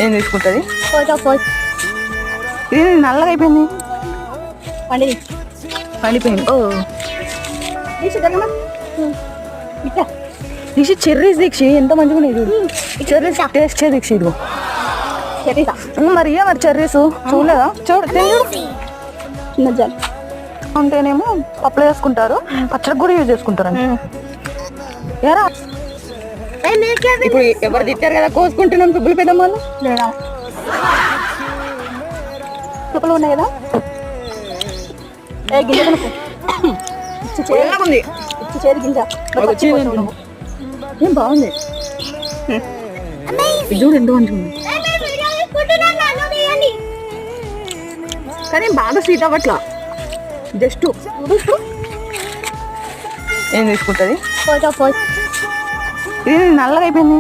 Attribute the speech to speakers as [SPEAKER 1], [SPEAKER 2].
[SPEAKER 1] ఏం తీసుకుంటుంది? ఇది నల్లగా అయిపోయింది, పండిపోయింది. ఓ దీక్ష చెర్రీస్ దీక్ష ఎంత మంచిగా ఉన్నాయి చూడు. చెర్రీస్ టేస్ట్ చే దీక్ష ఇదిగో మరి మరి చెర్రీస్ చూడలేదా? చూడు చిన్న ఉంటేనేమో పప్పులు వేసుకుంటారు, పచ్చడి కూడా యూజ్ చేసుకుంటారు. ఎరా ఇప్పుడు ఎవరు తిట్టారు కదా కోసుకుంటున్నాం తుప్పులు పెద్దమ్మాలు లేదా తుప్పులు ఉన్నాయి కదా. ఏం బాగుంది చూడు, ఎంత మంచిగా ఉంది. కానీ బాగా స్వీట్ అవ్వట్లా, జస్ట్ ఏం తీసుకుంటుంది? ఇది నల్లగా అయిపోయింది.